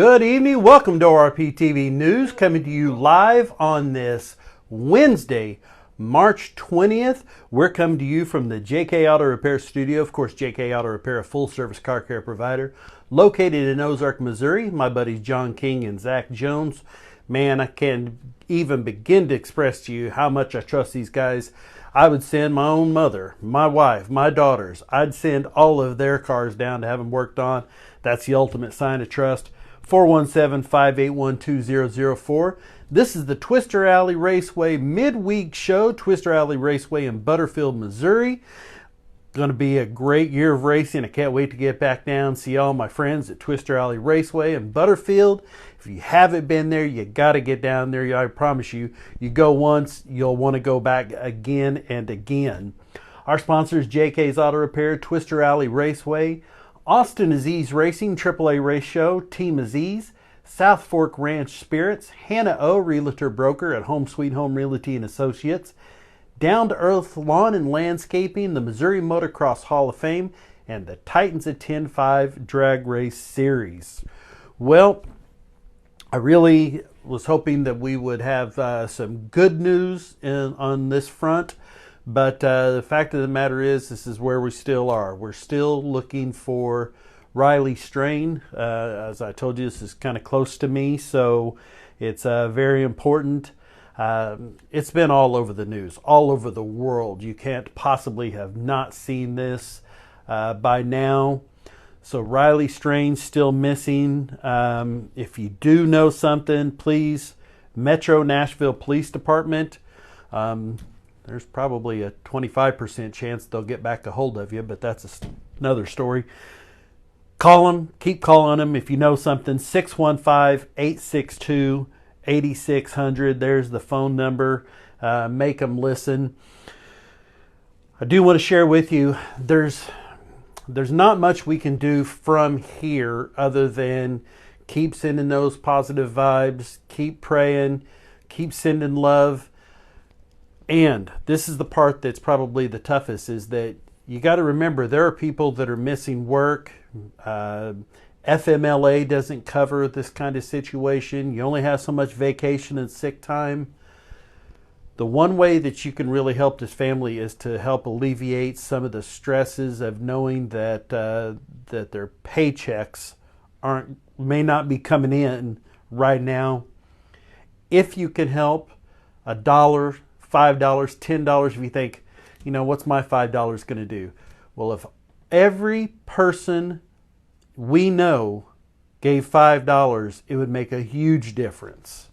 Good evening. Welcome to ORP TV News, coming to you live on this Wednesday, March 20th. We're coming to you from the JK Auto Repair Studio. Of course, JK Auto Repair, a full-service car care provider located in Ozark, Missouri. My buddies John King and Zach Jones. Man, I can't even begin to express to you how much I trust these guys. I would send my own mother, my wife, my daughters. I'd send all of their cars down to have them worked on. That's the ultimate sign of trust. 417-581-2004. This is the Twister Alley Raceway midweek show. Twister Alley Raceway in Butterfield, Missouri. Going to be a great year of racing. I can't wait to get back down, see all my friends at Twister Alley Raceway in Butterfield. If you haven't been there, you got to get down there. I promise you, you go once, you'll want to go back again and again. Our sponsors, JK's Auto Repair, Twister Alley Raceway, Austin Aziz Racing, AAA Race Show, Team Aziz, South Fork Ranch Spirits, Hannah O, Realtor Broker at Home Sweet Home Realty and Associates, Down to Earth Lawn and Landscaping, the Missouri Motocross Hall of Fame, and the Titans at 10-5 Drag Race Series. Well, I really was hoping that we would have some good news on this front. But the fact of the matter is, this is where we still are. We're still looking for Riley Strain. As I told you, this is kind of close to me, so it's very important. It's been all over the news, all over the world. You can't possibly have not seen this by now. So Riley Strain's still missing. If you do know something, please, Metro Nashville Police Department. There's probably a 25% chance they'll get back a hold of you, but that's another story. Call them. Keep calling them if you know something. 615-862-8600. There's the phone number. Make them listen. I do want to share with you, there's not much we can do from here other than keep sending those positive vibes, keep praying, keep sending love. And this is the part that's probably the toughest, is that you got to remember there are people that are missing work. FMLA doesn't cover this kind of situation. You only have so much vacation and sick time. The one way that you can really help this family is to help alleviate some of the stresses of knowing that that their paychecks may not be coming in right now. If you can help, $1, $5, $10, if you think, you know, what's my $5 going to do? Well, if every person we know gave $5, it would make a huge difference.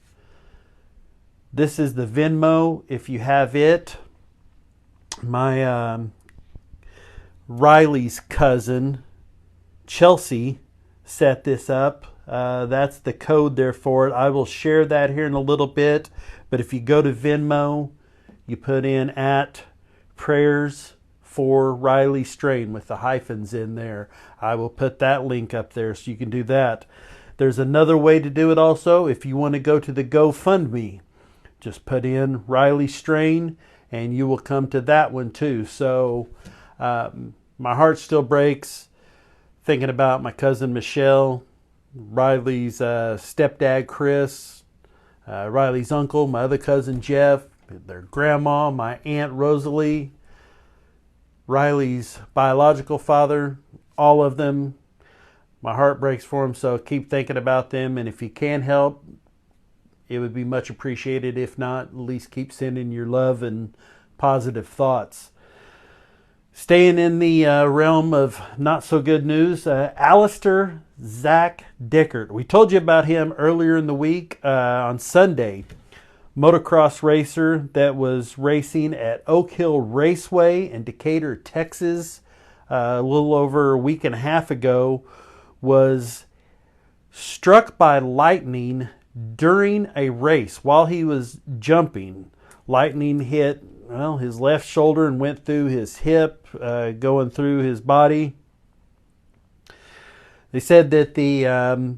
This is the Venmo, if you have it. My Riley's cousin, Chelsea, set this up. That's the code there for it. I will share that here in a little bit. But if you go to Venmo, you put in at prayers for Riley Strain with the hyphens in there. I will put that link up there so you can do that. There's another way to do it also. If you want to go to the GoFundMe, just put in Riley Strain and you will come to that one too. So my heart still breaks thinking about my cousin Michelle, Riley's stepdad Chris, Riley's uncle, my other cousin Jeff, their grandma, my aunt Rosalie, Riley's biological father, all of them. My heart breaks for them, so keep thinking about them. And if you can help, it would be much appreciated. If not, at least keep sending your love and positive thoughts. Staying in the realm of not so good news, Alistair Zach Dickert. We told you about him earlier in the week on Sunday. Motocross racer that was racing at Oak Hill Raceway in Decatur, Texas, a little over a week and a half ago, was struck by lightning during a race while he was jumping. Lightning hit his left shoulder and went through his hip, going through his body. They said that the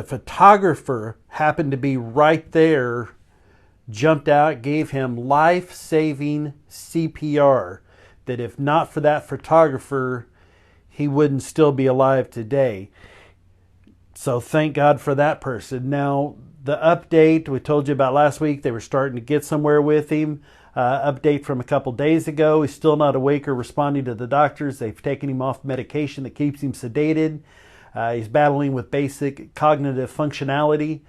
photographer happened to be right there, jumped out, gave him life-saving CPR, that if not for that photographer, he wouldn't still be alive today. So thank God for that person. Now, the update we told you about last week, they were starting to get somewhere with him. Update from a couple days ago, he's still not awake or responding to the doctors. They've taken him off medication that keeps him sedated. He's battling with basic cognitive functionality.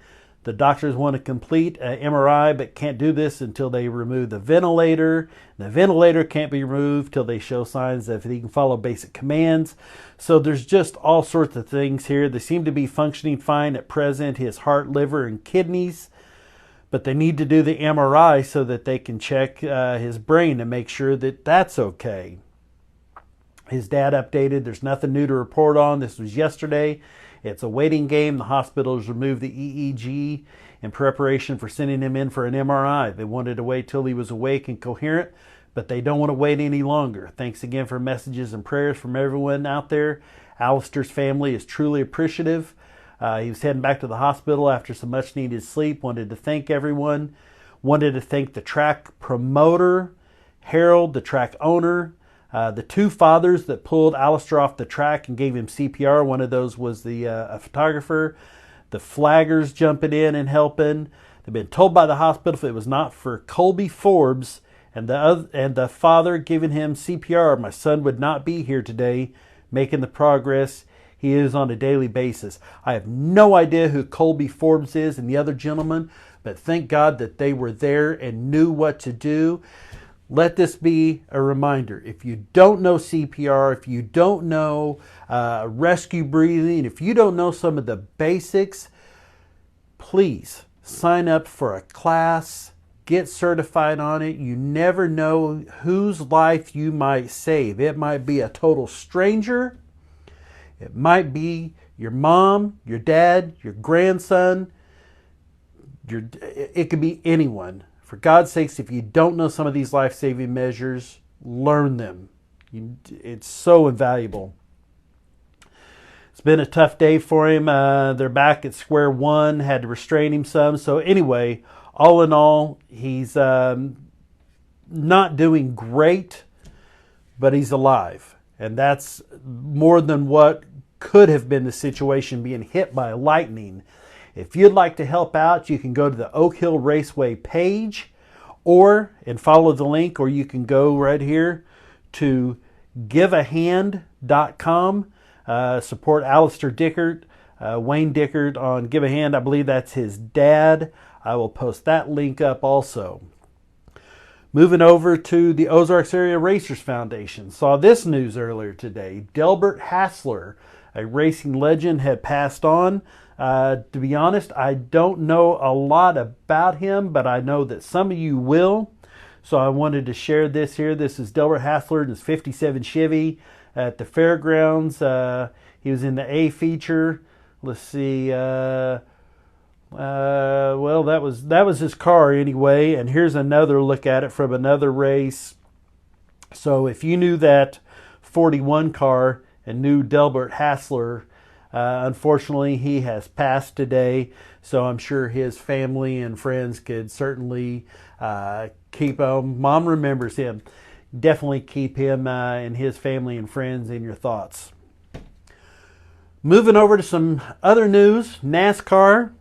The doctors want to complete an MRI, but can't do this until they remove the ventilator. The ventilator can't be removed till they show signs that he can follow basic commands. So there's just all sorts of things here. They seem to be functioning fine at present, his heart, liver, and kidneys. But they need to do the MRI so that they can check his brain and make sure that that's okay. His dad updated, there's nothing new to report on. This was yesterday. It's a waiting game. The hospital has removed the EEG in preparation for sending him in for an MRI. They wanted to wait till he was awake and coherent, but they don't want to wait any longer. Thanks again for messages and prayers from everyone out there. Alistair's family is truly appreciative. He was heading back to the hospital after some much needed sleep. Wanted to thank everyone. Wanted to thank the track promoter, Harold, the track owner, the two fathers that pulled Alistair off the track and gave him CPR. One of those was a photographer. The flaggers jumping in and helping. They've been told by the hospital if it was not for Colby Forbes and the father giving him CPR, my son would not be here today making the progress he is on a daily basis. I have no idea who Colby Forbes is and the other gentleman, but thank God that they were there and knew what to do. Let this be a reminder. If you don't know CPR, if you don't know rescue breathing, if you don't know some of the basics, please sign up for a class, get certified on it. You never know whose life you might save. It might be a total stranger. It might be your mom, your dad, your grandson. It could be anyone. For God's sakes, if you don't know some of these life-saving measures, learn them. It's so invaluable. It's been a tough day for him. They're back at square one, had to restrain him some. So anyway, all in all, he's not doing great, but he's alive. And that's more than what could have been the situation being hit by lightning. If you'd like to help out, you can go to the Oak Hill Raceway page and follow the link, or you can go right here to giveahand.com. Support Alistair Dickert, Wayne Dickert on Give a Hand. I believe that's his dad. I will post that link up also. Moving over to the Ozarks Area Racers Foundation. Saw this news earlier today. Delbert Hassler, a racing legend, had passed on. To be honest, I don't know a lot about him, but I know that some of you will. So I wanted to share this here. This is Delbert Hassler and his 57 Chevy at the fairgrounds. He was in the A feature. Let's see. Well, that was his car anyway. And here's another look at it from another race. So if you knew that 41 car and knew Delbert Hassler, unfortunately, he has passed today, so I'm sure his family and friends could certainly keep him. Mom remembers him. Definitely keep him and his family and friends in your thoughts. Moving over to some other news, NASCAR,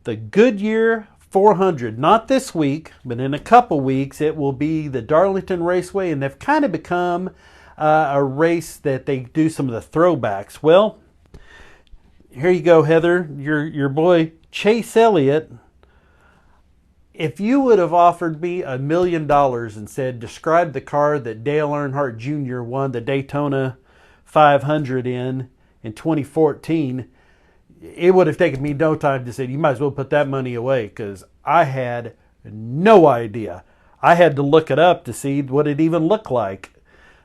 the Goodyear 400. Not this week, but in a couple weeks, it will be the Darlington Raceway, and they've kind of become a race that they do some of the throwbacks. Well, here you go, Heather. Your boy Chase Elliott. If you would have offered me $1 million and said, describe the car that Dale Earnhardt Jr. won the Daytona 500 in 2014, it would have taken me no time to say, you might as well put that money away, because I had no idea. I had to look it up to see what it even looked like.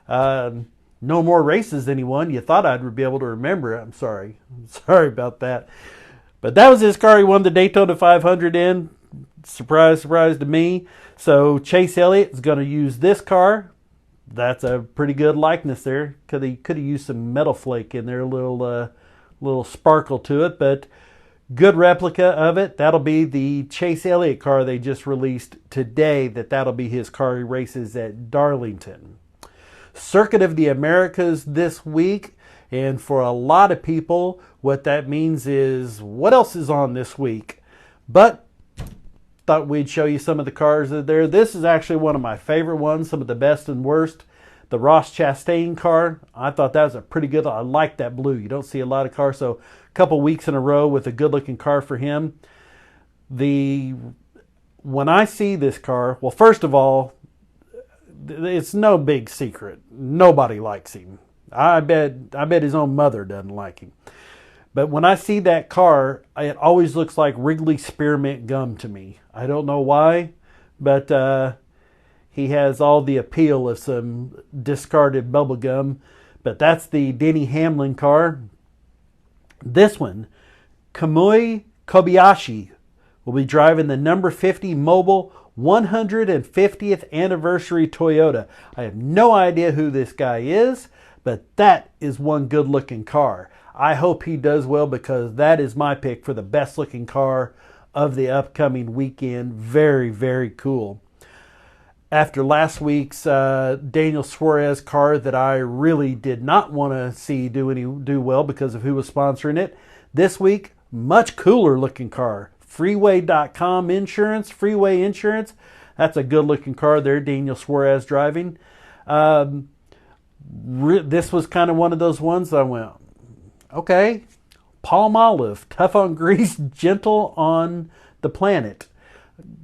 No more races than he won. You thought I'd be able to remember it. I'm sorry about that. But that was his car he won the Daytona 500 in. Surprise, surprise to me. So Chase Elliott is going to use this car. That's a pretty good likeness there. Could have used some metal flake in there, a little sparkle to it, but good replica of it. That'll be the Chase Elliott car they just released today. That'll be his car he races at Darlington. Circuit of the Americas this week, and for a lot of people, What that means is what else is on this week. But thought we'd show you some of the cars that are there. This is actually one of my favorite ones, some of the best and worst. The Ross Chastain car. I thought that was a pretty good. I like that blue. You don't see a lot of cars, so a couple weeks in a row with a good looking car for him. When I see this car, well, first of all, it's no big secret. Nobody likes him. I bet his own mother doesn't like him. But when I see that car, it always looks like Wrigley Spearmint gum to me. I don't know why, but he has all the appeal of some discarded bubble gum. But that's the Denny Hamlin car. This one, Kamui Kobayashi, will be driving the number 50 Mobile 150th anniversary Toyota. I have no idea who this guy is, but that is one good looking car. I hope he does well because that is my pick for the best looking car of the upcoming weekend. Very, very cool. After last week's Daniel Suarez car that I really did not want to see do well because of who was sponsoring it, this week, much cooler looking car. Freeway.com Insurance, Freeway Insurance. That's a good looking car there, Daniel Suarez driving. This was kind of one of those ones that I went, okay, Palmolive, tough on grease, gentle on the planet.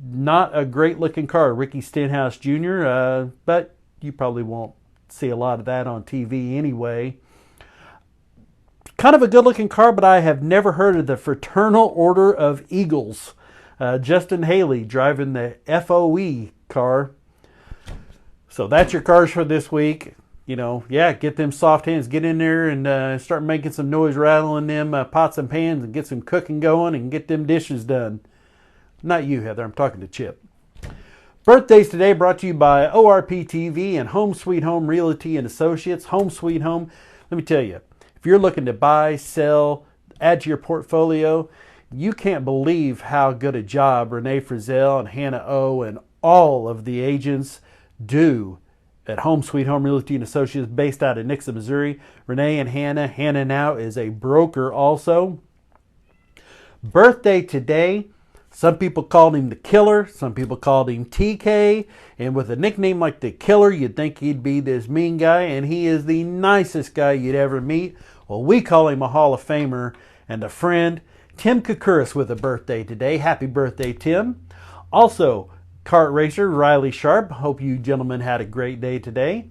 Not a great looking car, Ricky Stenhouse Jr., but you probably won't see a lot of that on TV anyway. Kind of a good looking car, but I have never heard of the Fraternal Order of Eagles. Justin Haley driving the FOE car. So that's your cars for this week. You know, yeah, get them soft hands, get in there and start making some noise, rattling them pots and pans and get some cooking going and get them dishes done. Not you, Heather. I'm talking to Chip. Birthdays today brought to you by ORP TV and Home Sweet Home Realty and Associates. Home Sweet Home. Let me tell you, if you're looking to buy, sell, add to your portfolio, you can't believe how good a job Renee Frizzell and Hannah O and all of the agents do at Home Sweet Home Realty and Associates based out of Nixa, Missouri. Renee and Hannah. Hannah now is a broker also. Birthday today. Some people called him the Killer. Some people called him TK. And with a nickname like the Killer, you'd think he'd be this mean guy. And he is the nicest guy you'd ever meet. Well, we call him a Hall of Famer and a friend. Tim Koukouris with a birthday today. Happy birthday, Tim. Also, kart racer Riley Sharp. Hope you gentlemen had a great day today.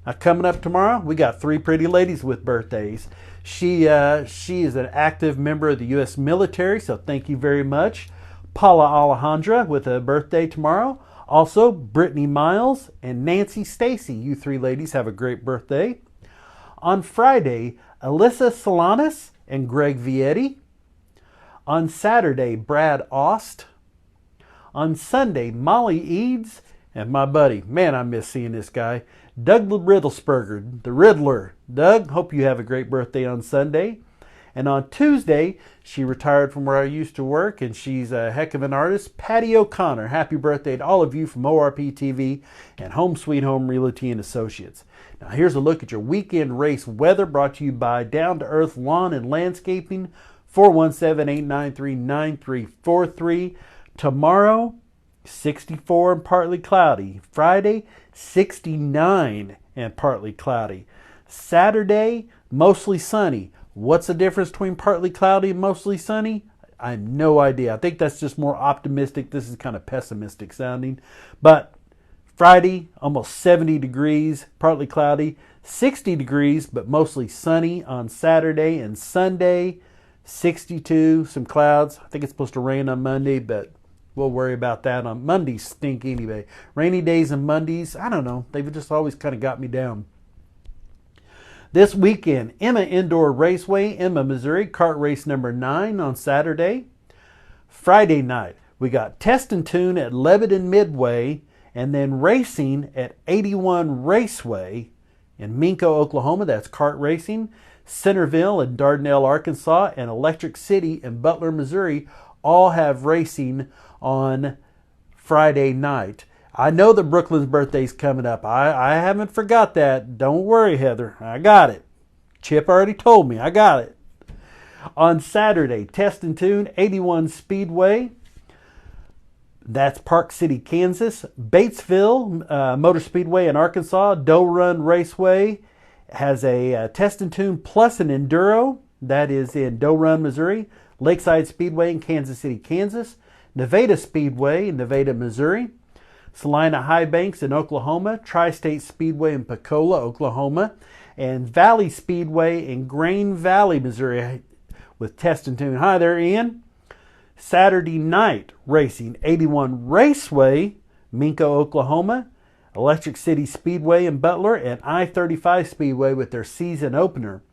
Now, coming up tomorrow, we got three pretty ladies with birthdays. She is an active member of the U.S. military, so thank you very much. Paula Alejandra with a birthday tomorrow. Also, Brittany Miles and Nancy Stacy. You three ladies have a great birthday. On Friday, Alyssa Solanas and Greg Vietti. On Saturday, Brad Ost. On Sunday, Molly Eads and my buddy. Man, I miss seeing this guy. Doug Riddlesberger, the Riddler. Doug, hope you have a great birthday on Sunday. And on Tuesday, she retired from where I used to work, and she's a heck of an artist. Patty O'Connor, happy birthday to all of you from ORP TV and Home Sweet Home Realty and Associates. Now here's a look at your weekend race weather brought to you by Down to Earth Lawn and Landscaping, 417-893-9343. Tomorrow, 64 and partly cloudy. Friday, 69 and partly cloudy. Saturday, mostly sunny. What's the difference between partly cloudy and mostly sunny? I have no idea. I think that's just more optimistic. This is kind of pessimistic sounding. But Friday, almost 70 degrees, partly cloudy. 60 degrees, but mostly sunny on Saturday and Sunday. 62, some clouds. I think it's supposed to rain on Monday, but we'll worry about that on Mondays. Stink anyway. Rainy days and Mondays, I don't know. They've just always kind of got me down. This weekend, Emma Indoor Raceway, Emma, Missouri, kart race number 9 on Saturday. Friday night, we got Test and Tune at Lebanon Midway, and then racing at 81 Raceway in Minco, Oklahoma. That's kart racing. Centerville and Dardanelle, Arkansas, and Electric City in Butler, Missouri all have racing on Friday night. I know that Brooklyn's birthday's coming up. I haven't forgot that. Don't worry, Heather. I got it. Chip already told me. I got it. On Saturday, Test and Tune, 81 Speedway. That's Park City, Kansas. Batesville Motor Speedway in Arkansas. Doe Run Raceway has a Test and Tune plus an Enduro. That is in Doe Run, Missouri. Lakeside Speedway in Kansas City, Kansas. Nevada Speedway in Nevada, Missouri. Salina High Banks in Oklahoma. Tri-State Speedway in Pensacola, Oklahoma. And Valley Speedway in Grain Valley, Missouri with Test and Tune. Hi there, Ian. Saturday night racing, 81 Raceway, Minco, Oklahoma. Electric City Speedway in Butler, and I-35 Speedway with their season opener.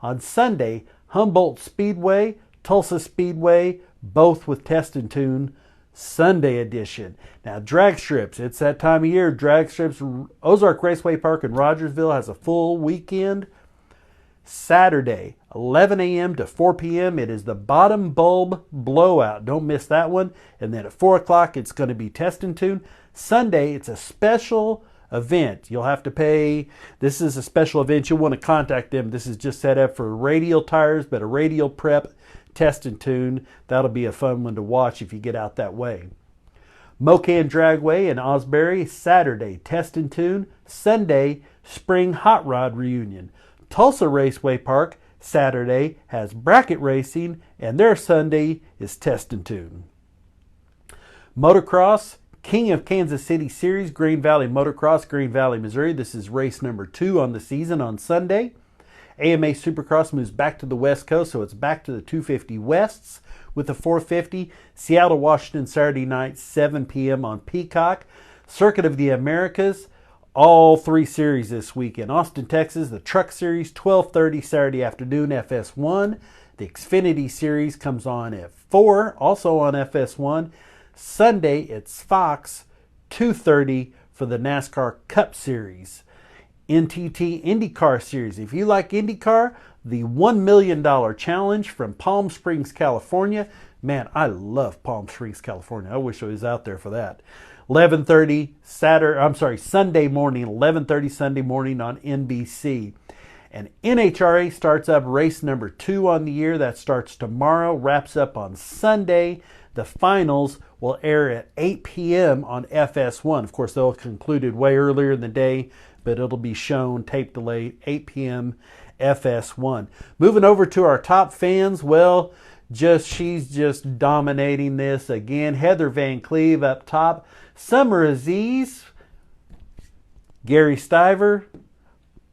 On Sunday, Humboldt Speedway, Tulsa Speedway, both with Test and Tune Sunday edition. Now, drag strips, it's that time of year. Drag strips, Ozark Raceway Park in Rogersville has a full weekend. Saturday, 11 a.m. to 4 p.m. It is the Bottom Bulb Blowout. Don't miss that one. And then at 4 o'clock, it's going to be Test and Tune. Sunday, it's a special event. You'll have to pay. This is a special event. You'll want to contact them. This is just set up for radial tires, but a radial prep Test and Tune. That'll be a fun one to watch if you get out that way. Mocan Dragway in Osbury, Saturday, Test and Tune. Sunday, Spring Hot Rod Reunion. Tulsa Raceway Park, Saturday, has bracket racing, and their Sunday is Test and Tune. Motocross, King of Kansas City Series, Green Valley Motocross, Green Valley, Missouri. This is race number 2 on the season on Sunday. AMA Supercross moves back to the West Coast, so it's back to the 250 Wests with the 450. Seattle, Washington, Saturday night, 7 p.m. on Peacock. Circuit of the Americas, all 3 series this weekend. Austin, Texas, the Truck Series, 12:30 Saturday afternoon, FS1. The Xfinity Series comes on at 4, also on FS1. Sunday, it's Fox, 2:30 for the NASCAR Cup Series. NTT IndyCar Series. If you like IndyCar, the $1 million challenge from Palm Springs, California. Man, I love Palm Springs, California. I wish I was out there for that. 11:30 Sunday morning, 11:30 Sunday morning on NBC. And NHRA starts up race number 2 on the year. That starts tomorrow, wraps up on Sunday. The finals will air at 8 p.m. on FS1. Of course, they'll concluded way earlier in the day, but it'll be shown tape delayed 8 p.m. FS1. Moving over to our top fans, well, she's just dominating this again. Heather Van Cleve up top. Summer Aziz, Gary Stiver,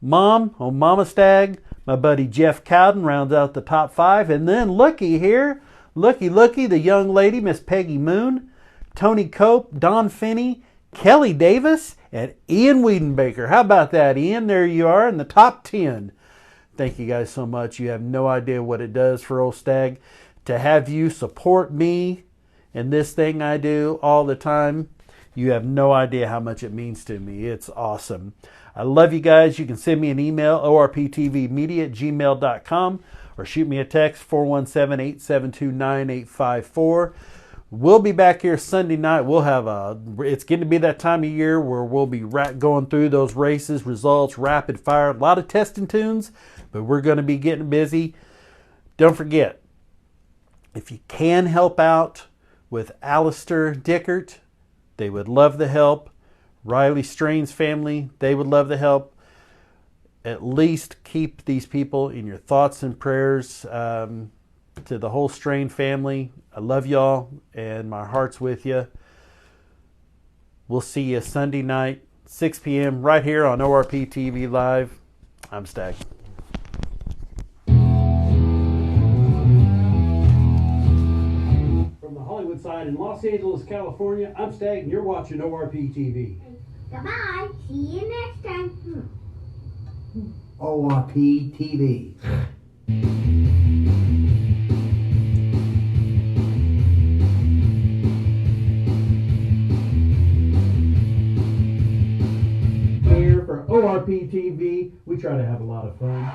Mama Stag, my buddy Jeff Cowden rounds out the top 5. And then looky here, looky, the young lady, Miss Peggy Moon, Tony Cope, Don Finney, Kelly Davis, and Ian Wiedenbaker. How about that, Ian? There you are in the top 10. Thank you guys so much. You have no idea what it does for Old Stag to have you support me in this thing I do all the time. You have no idea how much it means to me. It's awesome. I love you guys. You can send me an email, orptvmedia@gmail.com, or shoot me a text, 417-872-9854. We'll be back here Sunday night. It's getting to be that time of year where we'll be going through those races, results, rapid fire, a lot of Test and Tunes, but we're going to be getting busy. Don't forget, if you can help out with Alistair Dickert, they would love the help. Riley Strain's family, they would love the help. At least keep these people in your thoughts and prayers. To the whole Strain family, I love y'all and my heart's with you. We'll see you Sunday night, 6 p.m. right here on ORP TV Live. I'm Stag. From the Hollywood side in Los Angeles, California, I'm Stag and you're watching ORP TV. Goodbye. See you next time. ORP TV. Here for ORP TV, we try to have a lot of fun.